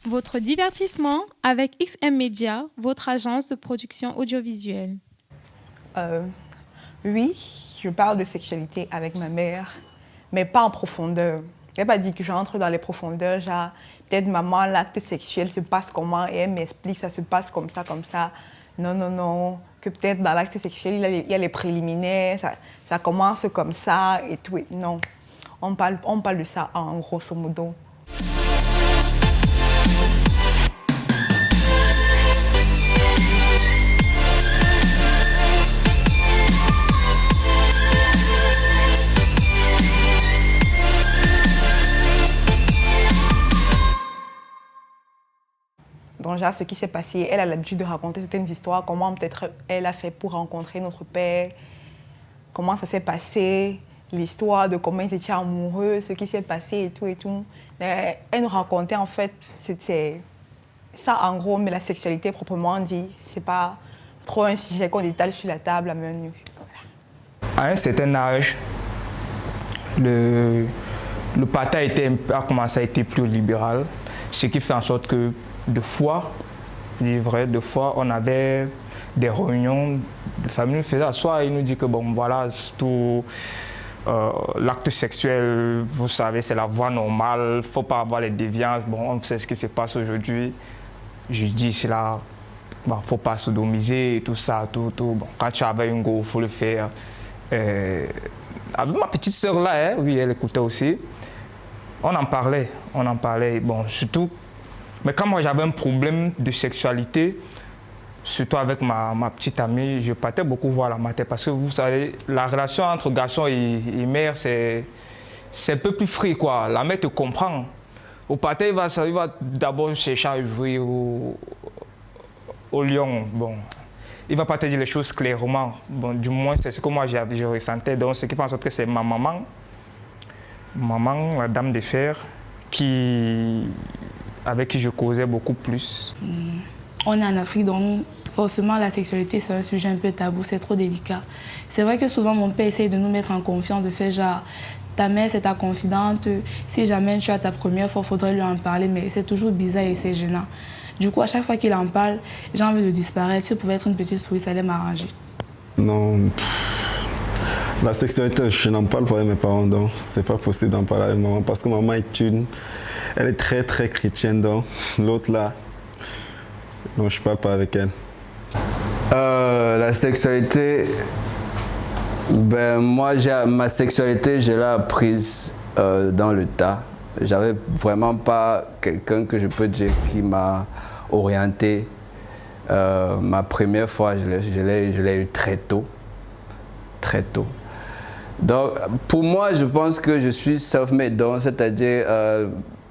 Votre divertissement avec XM Media, votre agence de production audiovisuelle. Oui, je parle de sexualité avec ma mère, mais pas en profondeur. Je n'ai pas dit que j'entre dans les profondeurs, genre, peut-être maman, l'acte sexuel se passe comment et elle m'explique, ça se passe comme ça, comme ça. Non, non, non. Que peut-être dans l'acte sexuel, il y a les préliminaires, ça commence comme ça et tout. Non, on parle de ça en grosso modo. Donc, genre, ce qui s'est passé, elle a l'habitude de raconter certaines histoires, comment peut-être elle a fait pour rencontrer notre père, comment ça s'est passé, l'histoire de comment ils étaient amoureux, ce qui s'est passé et tout et tout. Elle nous racontait en fait, c'était ça en gros, mais la sexualité proprement dit, c'est pas trop un sujet qu'on étale sur la table à main nue. À un certain âge, le parti a commencé à être plus libéral, ce qui fait en sorte que deux fois, on avait des réunions de famille, soit il nous dit que bon voilà, tout l'acte sexuel, vous savez, c'est la voie normale, il ne faut pas avoir les déviances, bon on sait ce qui se passe aujourd'hui. Je dis c'est là, bon, faut pas sodomiser et tout ça, tout. Bon, quand tu avais une go, il faut le faire. Avec ma petite sœur là, hein, oui, elle écoutait aussi. On en parlait, bon, surtout. Mais quand moi j'avais un problème de sexualité, surtout avec ma petite amie, je partais beaucoup voir la mater parce que vous savez, la relation entre garçon et mère, c'est un peu plus free quoi. La mère te comprend. Au party, il va d'abord chercher à jouer au lion. Bon, il ne va pas te dire les choses clairement. Bon, du moins, c'est ce que moi je ressentais. Donc, ce qui fait en sorte que c'est ma maman, la dame de fer, avec qui je causais beaucoup plus. On est en Afrique, donc forcément la sexualité c'est un sujet un peu tabou, c'est trop délicat. C'est vrai que souvent mon père essaye de nous mettre en confiance, de faire genre ta mère c'est ta confidente, si jamais tu as ta première fois, il faudrait lui en parler, mais c'est toujours bizarre et c'est gênant. Du coup, à chaque fois qu'il en parle, j'ai envie de disparaître. Si ça pouvait être une petite souris, ça allait m'arranger. Non, la sexualité, je n'en parle pas avec mes parents, donc c'est pas possible d'en parler avec maman, parce que maman elle est très très chrétienne, donc l'autre là, non, je parle pas avec elle. La sexualité, ben moi ma sexualité je l'ai apprise dans le tas. J'avais vraiment pas quelqu'un que je peux dire qui m'a orienté. Ma première fois je l'ai eu très tôt. Donc pour moi je pense que je suis self-made, c'est-à-dire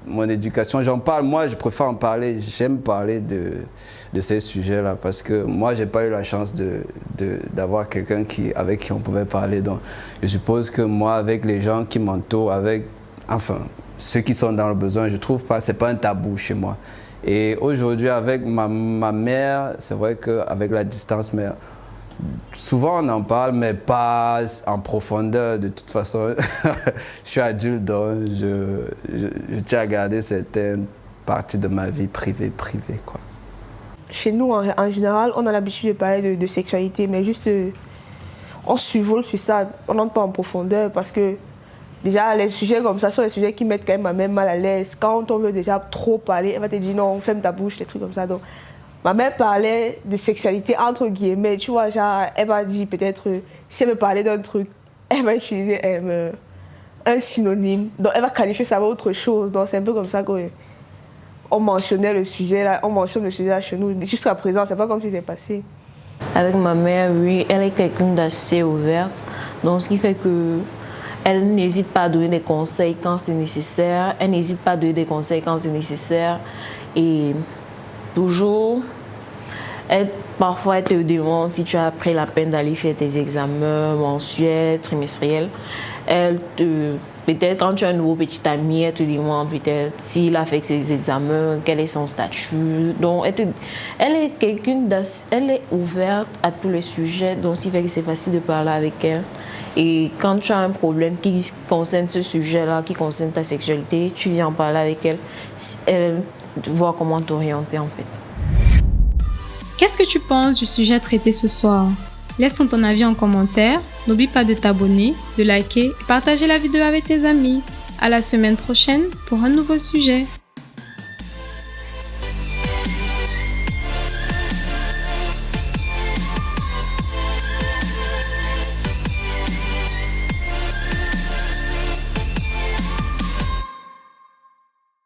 mon éducation, j'en parle, moi je préfère en parler, j'aime parler de ces sujets-là parce que moi j'ai pas eu la chance d'avoir quelqu'un avec qui on pouvait parler. Donc je suppose que moi avec les gens qui m'entourent, enfin ceux qui sont dans le besoin, je trouve pas, c'est pas un tabou chez moi. Et aujourd'hui avec ma mère, c'est vrai qu'avec la distance, mais souvent on en parle, mais pas en profondeur. De toute façon, je suis adulte, donc je tiens à garder certaines parties de ma vie privée, quoi. Chez nous, en général, on a l'habitude de parler de sexualité, mais juste on survole sur ça, on n'entre pas en profondeur parce que déjà les sujets comme ça sont des sujets qui mettent quand même ma mère mal à l'aise. Quand on veut déjà trop parler, elle va te dire non, ferme ta bouche, des trucs comme ça. Donc, ma mère parlait de sexualité entre guillemets, tu vois, genre, elle va dire peut-être, si elle me parlait d'un truc, elle va utiliser un synonyme, donc elle va qualifier ça avec autre chose. Donc c'est un peu comme ça qu'on mentionnait le sujet là, on mentionne le sujet là chez nous. Jusqu'à présent, c'est pas comme si c'est passé. Avec ma mère, oui, elle est quelqu'un d'assez ouverte, donc ce qui fait que elle n'hésite pas à donner des conseils quand c'est nécessaire, et toujours, parfois elle te demande si tu as pris la peine d'aller faire tes examens mensuels, trimestriels. Peut-être quand tu as un nouveau petit ami, elle te demande peut-être s'il a fait ses examens, quel est son statut. Donc elle est ouverte à tous les sujets, donc ce qui fait que c'est facile de parler avec elle. Et quand tu as un problème qui concerne ce sujet-là, qui concerne ta sexualité, tu viens en parler avec elle. voir comment t'orienter en fait. Qu'est-ce que tu penses du sujet traité ce soir? Laisse-nous ton avis en commentaire. N'oublie pas de t'abonner, de liker et partager la vidéo avec tes amis. À la semaine prochaine pour un nouveau sujet.